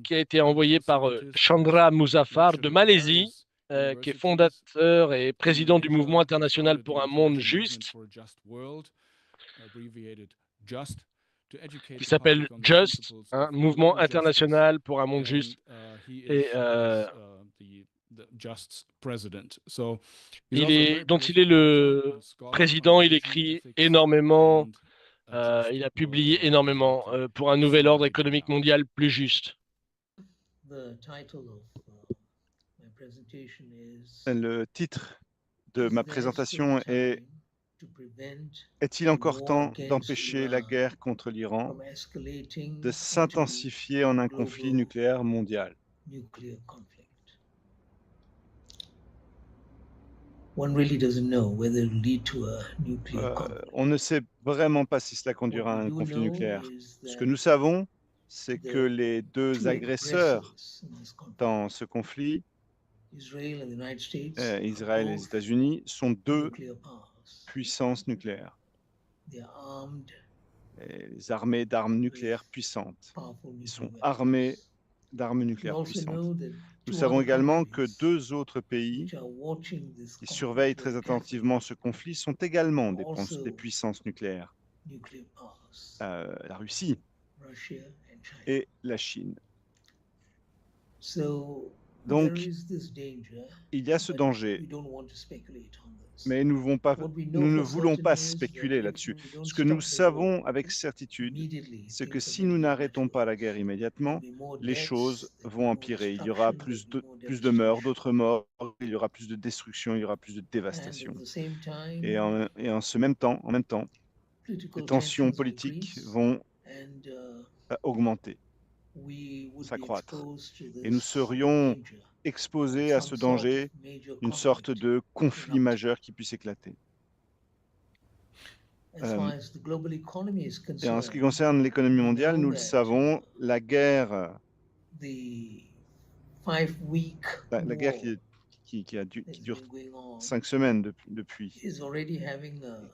qui a été envoyé par Chandra Muzaffar de Malaisie, qui est fondateur et président du Mouvement international pour un monde juste, qui s'appelle JUST, hein, Mouvement international pour un monde juste. Et il est le président, il écrit énormément, il a publié énormément pour un nouvel ordre économique mondial plus juste. Le titre de ma présentation est « Est-il encore temps d'empêcher la guerre contre l'Iran de s'intensifier en un conflit nucléaire mondial ?» On ne sait vraiment pas si cela conduira à un conflit nucléaire. Ce que nous savons, c'est que les deux agresseurs dans ce conflit, Israël et les États-Unis, sont deux puissances nucléaires. Les armées d'armes nucléaires puissantes. Ils sont armés d'armes nucléaires puissantes. Nous savons également que deux autres pays qui surveillent très attentivement ce conflit sont également des puissances nucléaires. La Russie et la Chine. Donc, il y a ce danger, mais nous ne voulons pas spéculer là-dessus. Ce que nous savons avec certitude, c'est que si nous n'arrêtons pas la guerre immédiatement, les choses vont empirer. Il y aura plus de morts, d'autres morts, il y aura plus de destruction, il y aura plus de dévastation. Et en même temps, les tensions politiques vont augmenter, s'accroître. Et nous serions exposés à ce danger, une sorte de conflit majeur qui puisse éclater. Et en ce qui concerne l'économie mondiale, nous le savons, la guerre qui dure 5 semaines depuis,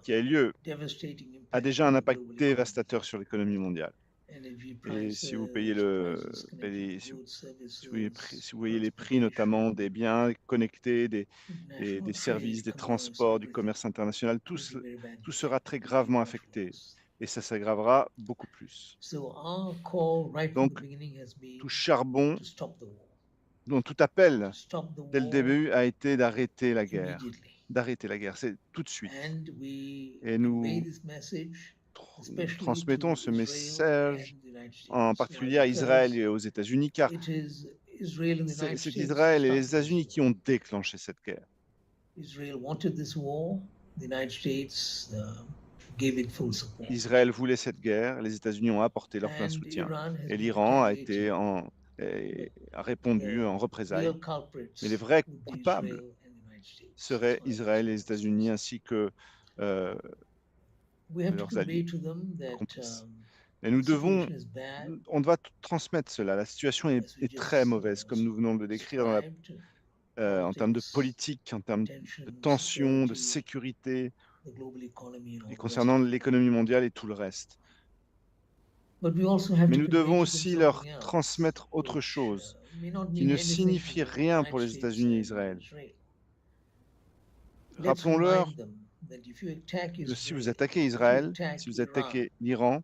qui a eu lieu, a déjà un impact dévastateur sur l'économie mondiale. Et si vous payez si vous voyez les prix notamment des biens connectés, des services, des transports, du commerce international, tout sera très gravement affecté et ça s'aggravera beaucoup plus. Donc, tout charbon, dont tout appel dès le début a été d'arrêter la guerre. C'est tout de suite. Et nous transmettons ce message en particulier à Israël et aux États-Unis, car c'est Israël et les États-Unis qui ont déclenché cette guerre. Israël voulait cette guerre, les États-Unis ont apporté leur plein soutien, et l'Iran a répondu en représailles. Mais les vrais coupables seraient Israël et les États-Unis, ainsi que leurs alliés, complices. Mais on doit transmettre cela. La situation est très mauvaise, comme nous venons de le décrire en termes de politique, en termes de tension, de sécurité, et concernant l'économie mondiale et tout le reste. Mais nous devons aussi leur transmettre autre chose, qui ne signifie rien pour les États-Unis et Israël. Rappelons-leur que si vous attaquez Israël, si vous attaquez l'Iran,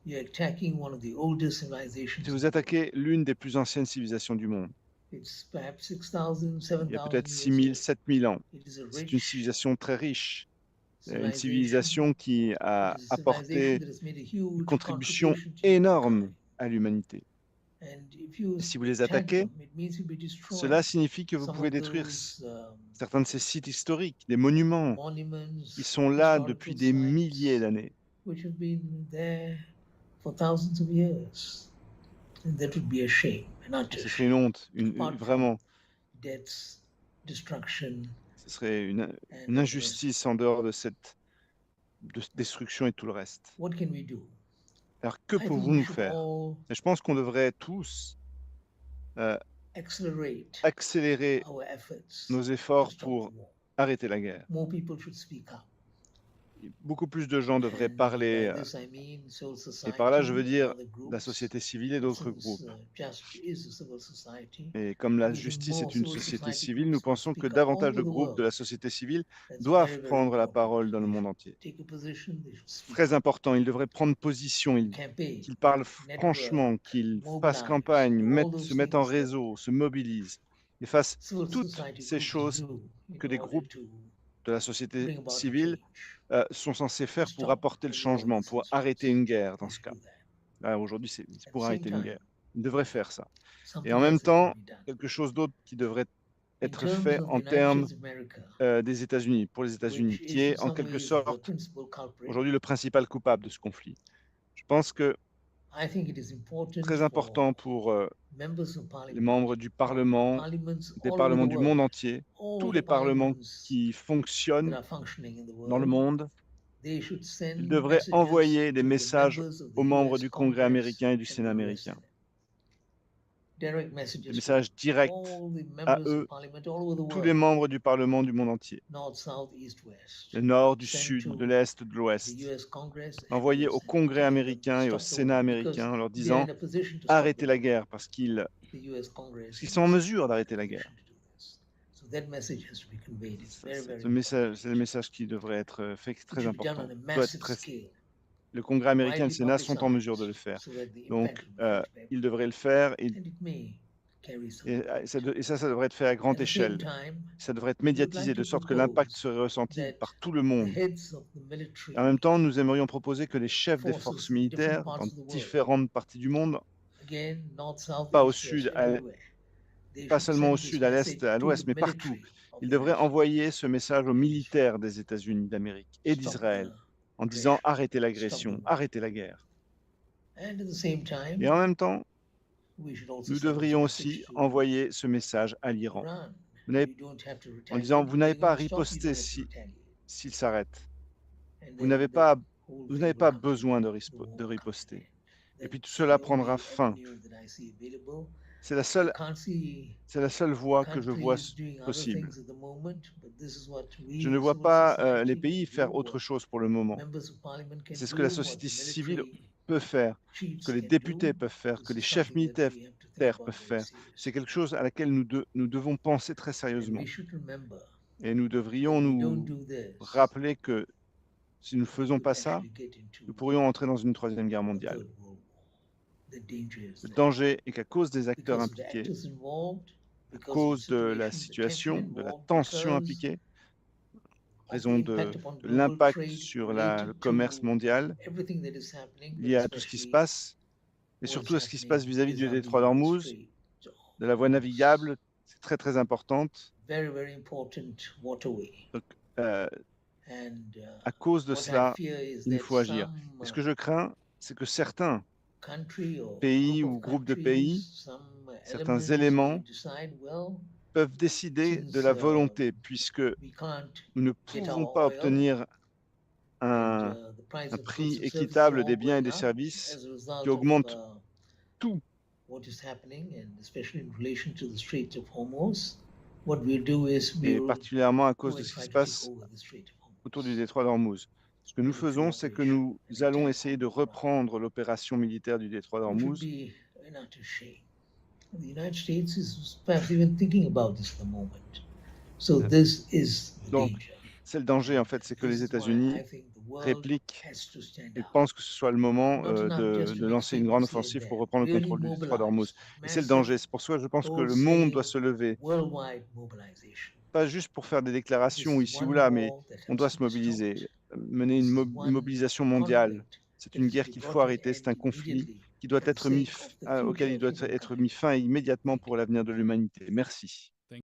si vous attaquez l'une des plus anciennes civilisations du monde, il y a peut-être 6 000, 7 000 ans. C'est une civilisation très riche, une civilisation qui a apporté une contribution énorme à l'humanité. Si vous les attaquez, cela signifie que vous pouvez détruire certains de ces sites historiques, des monuments. Ils sont là depuis des milliers d'années. Ce serait une honte, vraiment. Ce serait une injustice en dehors de cette destruction et tout le reste. Alors, que pouvons-nous faire? Et je pense qu'on devrait tous accélérer nos efforts pour arrêter la guerre. beaucoup plus de gens devraient parler, et par là, je veux dire la société civile et d'autres groupes. Et comme la justice est une société civile, nous pensons que davantage de groupes de la société civile doivent prendre la parole dans le monde entier. Très important, ils devraient prendre position, qu'ils parlent franchement, qu'ils fassent campagne, se mettent en réseau, se mobilisent et fassent toutes ces choses que des groupes de la société civile sont censés faire pour apporter le changement, pour arrêter une guerre dans ce cas. Aujourd'hui, c'est pour arrêter une guerre. Ils devraient faire ça. Et en même temps, quelque chose d'autre qui devrait être fait en termes des États-Unis, pour les États-Unis, qui est en quelque sorte aujourd'hui le principal coupable de ce conflit. Je pense que c'est très important pour les membres du Parlement, des parlements du monde entier, tous les parlements qui fonctionnent dans le monde, ils devraient envoyer des messages aux membres du Congrès américain et du Sénat américain. Des messages directs à eux, tous les membres du Parlement du monde entier, du nord, du sud, de l'est, de l'ouest, envoyés au Congrès américain et au Sénat américain en leur disant « Arrêtez la guerre » parce qu'ils sont en mesure d'arrêter la guerre. C'est le message qui devrait être fait, très important. Le Congrès américain et le Sénat sont en mesure de le faire. Donc, ils devraient le faire et ça devrait être fait à grande échelle. Ça devrait être médiatisé de sorte que l'impact serait ressenti par tout le monde. En même temps, nous aimerions proposer que les chefs des forces militaires dans différentes parties du monde, pas au sud, pas seulement au sud, à l'est, à l'ouest, mais partout, ils devraient envoyer ce message aux militaires des États-Unis d'Amérique et d'Israël en disant « Arrêtez l'agression, arrêtez la guerre ». Et en même temps, nous devrions aussi envoyer ce message à l'Iran en disant « Vous n'avez pas à riposter s'il s'arrête. Vous n'avez pas besoin de riposter. Et puis tout cela prendra fin. » C'est la seule voie que je vois possible. Je ne vois pas les pays faire autre chose pour le moment. C'est ce que la société civile peut faire, que les députés peuvent faire, que les chefs militaires peuvent faire. C'est quelque chose à laquelle nous devons penser très sérieusement. Et nous devrions nous rappeler que si nous ne faisons pas ça, nous pourrions entrer dans une troisième guerre mondiale. Le danger est qu'à cause des acteurs impliqués, à cause de la situation, de la tension impliquée, en raison de l'impact sur le commerce mondial, lié à tout ce qui se passe, et surtout à ce qui se passe vis-à-vis du détroit d'Ormuz, de la voie navigable, c'est très très importante. Donc, à cause de cela, il faut agir. Et ce que je crains, c'est que certains pays ou groupes de pays, certains éléments peuvent décider de la volonté, puisque nous ne pouvons pas obtenir un prix équitable des biens et des services qui augmente tout. Et particulièrement à cause de ce qui se passe autour du détroit d'Ormuz. Ce que nous faisons, c'est que nous allons essayer de reprendre l'opération militaire du détroit d'Ormuz. Donc, c'est le danger, en fait, c'est que les États-Unis répliquent et pensent que ce soit le moment de lancer une grande offensive pour reprendre le contrôle du détroit d'Ormuz. Et c'est le danger. C'est pour ça que je pense que le monde doit se lever. Pas juste pour faire des déclarations ici ou là, mais on doit se mobiliser, mener une mobilisation mondiale. C'est une guerre qu'il faut arrêter, c'est un conflit qui doit être auquel il doit être mis fin immédiatement pour l'avenir de l'humanité. Merci.